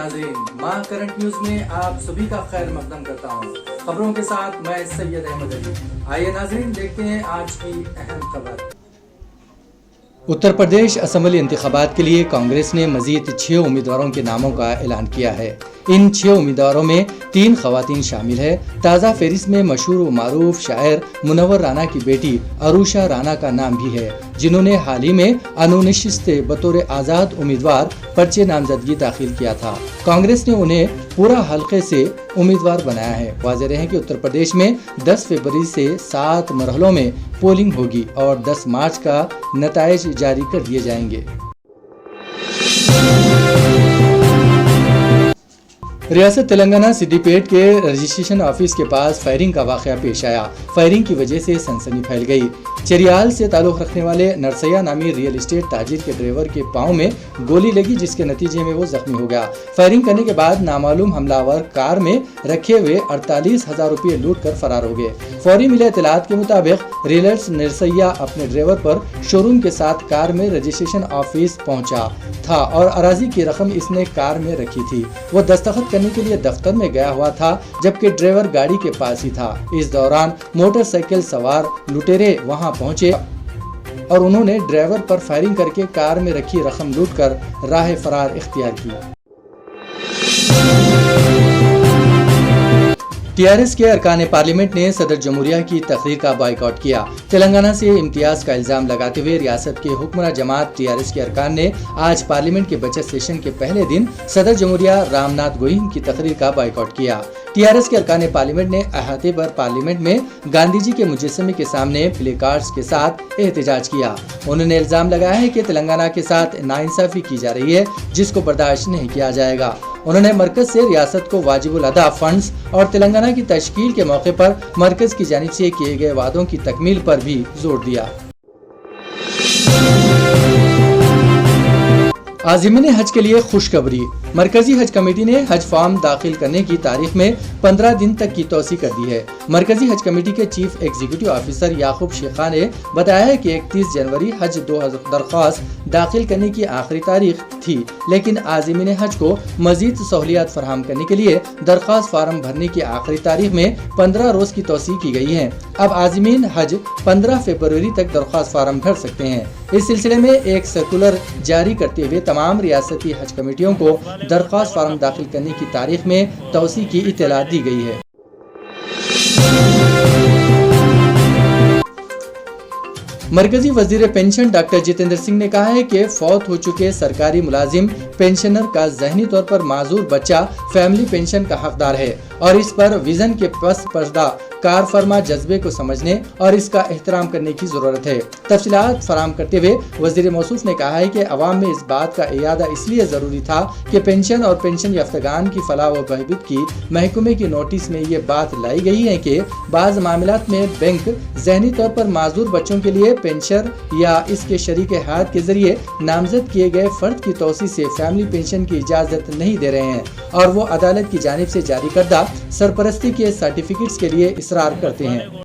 नाजरीन, माँ current news में आप सभी का खैर मकदम करता हूँ। खबरों के साथ मैं सैयद अहमद अली। आइए नाजरीन, देखते हैं आज की अहम खबर। उत्तर प्रदेश असेंबली इंतखाबात के लिए कांग्रेस ने मजीद 6 उम्मीदवारों के नामों का ऐलान किया है। इन 6 उम्मीदवारों में 3 खवातीन शामिल है। ताज़ा फहरिस्त में मशहूर व मारूफ शायर मुनव्वर राना की बेटी अरूशा राना का नाम भी है, जिन्होंने हाल ही में अनुनिश्चित बतौर आज़ाद उम्मीदवार पर्चे नामजदगी दाखिल किया था। कांग्रेस ने उन्हें पूरा हल्के से उम्मीदवार बनाया है। वाज़ेह रहे कि उत्तर प्रदेश में 10 फरवरी से 7 मरहलों में पोलिंग होगी और 10 मार्च का नताइज जारी कर दिए जाएंगे। रियासत तेलंगाना सिद्दीपेट के रजिस्ट्रेशन ऑफिस के पास फायरिंग का वाकया पेश आया। फायरिंग की वजह से सनसनी फैल गई। चरियाल से ताल्लुक रखने वाले नरसैया नामी रियल एस्टेट ताजिर के ड्राइवर के पांव में गोली लगी, जिसके नतीजे में वो जख्मी हो गया। फायरिंग करने के बाद नामालूम हमलावर कार में रखे हुए 48,000 रुपये लूट कर फरार हो गए। फौरी मिले इत्तलात के मुताबिक रियल्स नरसैया अपने ड्राइवर पर शोरूम के साथ कार में रजिस्ट्रेशन ऑफिस पहुंचा था और अराजी की रकम इसने कार में रखी थी। वो दस्तखत करने के लिए दफ्तर में गया हुआ था, जबकि ड्राइवर गाड़ी के पास ही था। इस दौरान मोटरसाइकिल सवार लुटेरे वहां पहुंचे और उन्होंने ड्राइवर पर फायरिंग करके कार में रखी रकम लूटकर राह फरार इख्तियार की। टीआरएस के अरकान पार्लियामेंट ने सदर जमहूरिया की तकरीर का बॉयकॉट किया। तेलंगाना से इम्तियाज का इल्जाम लगाते हुए रियासत के हुक्मरान जमात टीआरएस के अरकान ने आज पार्लियामेंट के बजट सेशन के पहले दिन सदर जमहूरिया रामनाथ गोविंद की तकरीर का बॉयकॉट किया। टीआरएस के अरकान पार्लियामेंट ने अहाते पर पार्लियामेंट में गांधी जी के मुजस्समे के सामने प्ले कार्ड्स के साथ एहतजाज किया। उन्होंने इल्जाम लगाया है कि तेलंगाना के साथ नाइंसाफी की जा रही है, जिसको बर्दाश्त नहीं किया जाएगा। उन्होंने मरकज से रियासत को वाजिबुल अदा फंड्स और तेलंगाना की तश्कील के मौके पर मरकज की जानिब से किए गए वादों की तकमील पर भी जोर दिया। आज़िमीन हज के लिए खुशखबरी। मरकजी हज कमेटी ने हज फॉर्म दाखिल करने की तारीख में 15 दिन तक की तौसी कर दी है। मरकजी हज कमेटी के चीफ एग्जीक्यूटिव ऑफिसर याकूब शेखा ने बताया है कि 31 जनवरी हज 2000 दरख्वास्त दाखिल करने की आखिरी तारीख थी, लेकिन आज़िमीन हज को मजीद सहूलियात फराहम करने के लिए दरख्वास्त फार्म भरने की आखिरी तारीख में 15 रोज की तौसी की गई है। अब आज़िमीन हज 15 फरवरी तक दरख्वास्त फार्म भर सकते हैं। इस सिलसिले में एक सर्कुलर जारी करते हुए तमाम रियासती हज कमेटियों को दरख्वास्त फार्म दाखिल करने की तारीख में तौसी की इत्तला दी गई है। मरकजी वजीर पेंशन डॉक्टर जितेंद्र सिंह ने कहा है कि फौत हो चुके सरकारी मुलाजिम पेंशनर का ज़हनी तौर पर माजूर बच्चा फैमिली पेंशन का हकदार है और इस पर विजन के पस पर्दा कार फरमा जज्बे को समझने और इसका एहतराम करने की जरूरत है। तफसीलात फराम करते हुए वजीर मौसूफ ने कहा है कि अवाम में इस बात का इयादा इसलिए जरूरी था कि पेंशन और पेंशन याफ्तगान की फलाह व बहबूद की महकमे की नोटिस में ये बात लाई गई है कि बाज़ मामलात में बैंक ज़हनी तौर पर माजूर बच्चों के लिए पेंशन या इसके शरीक हयात के जरिए नामजद किए गए फर्द की तौसी से फैमिली पेंशन की इजाज़त नहीं दे रहे हैं और वो अदालत की जानिब से जारी करदा सरपरस्ती के सर्टिफिकेट्स के लिए इसरार करते हैं।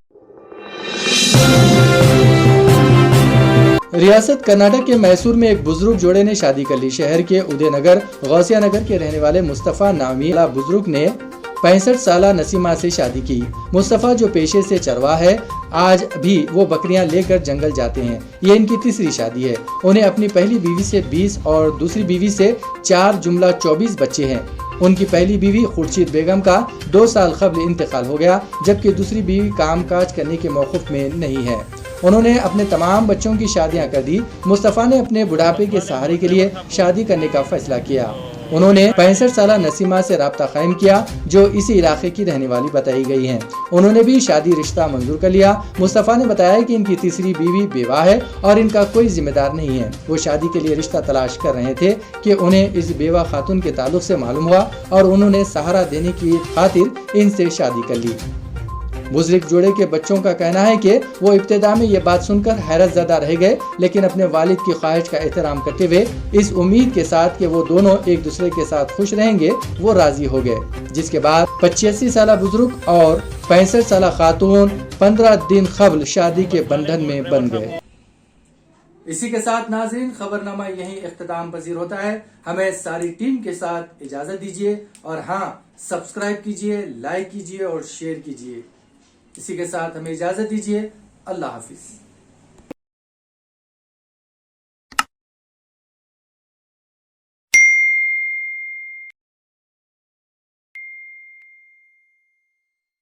रियासत कर्नाटक के मैसूर में एक बुजुर्ग जोड़े ने शादी कर ली। शहर के उदयनगर गौसिया नगर के रहने वाले मुस्तफ़ा नामी बुजुर्ग ने 65 साला नसीमा से शादी की। मुस्तफ़ा जो पेशे से चरवाह है, आज भी वो बकरियां लेकर जंगल जाते हैं। ये इनकी तीसरी शादी है। उन्हें अपनी पहली बीवी से 20 और दूसरी बीवी से 4 जुमला 24 बच्चे हैं। उनकी पहली बीवी खुर्शीद बेगम का 2 साल कबल इंतकाल हो गया, जबकि दूसरी बीवी कामकाज करने के मौक़िफ़ में नहीं है। उन्होंने अपने तमाम बच्चों की शादियां कर दी। मुस्तफ़ा ने अपने बुढ़ापे के सहारे के लिए शादी करने का फैसला किया। उन्होंने 65 साला नसीमा से राब्ता कायम किया, जो इसी इलाके की रहने वाली बताई गई हैं। उन्होंने भी शादी रिश्ता मंजूर कर लिया। मुस्तफ़ा ने बताया कि इनकी तीसरी बीवी बेवा है और इनका कोई जिम्मेदार नहीं है। वो शादी के लिए रिश्ता तलाश कर रहे थे कि उन्हें इस बेवा खातून के ताल्लुक से मालूम हुआ और उन्होंने सहारा देने की खातिर इनसे शादी कर ली। बुजुर्ग जोड़े के बच्चों का कहना है कि वो इब्तिदा में ये बात सुनकर हैरत ज़दा रह गए, लेकिन अपने वालिद की ख्वाहिश का एहतराम करते हुए इस उम्मीद के साथ कि वो दोनों एक दूसरे के साथ खुश रहेंगे, वो राजी हो गए। जिसके बाद 85 साला बुजुर्ग और 65 साला खातून 15 दिन कबल शादी के बंधन में बन गए। اسی کے ساتھ ناظرین خبرنامہ یہیں اختتام پذیر ہوتا ہے. ہمیں ساری ٹیم کے ساتھ اجازت دیجیے اور ہاں سبسکرائب کیجیے، لائک کیجیے اور شیئر کیجیے. اسی کے ساتھ ہمیں اجازت دیجیے. اللہ حافظ.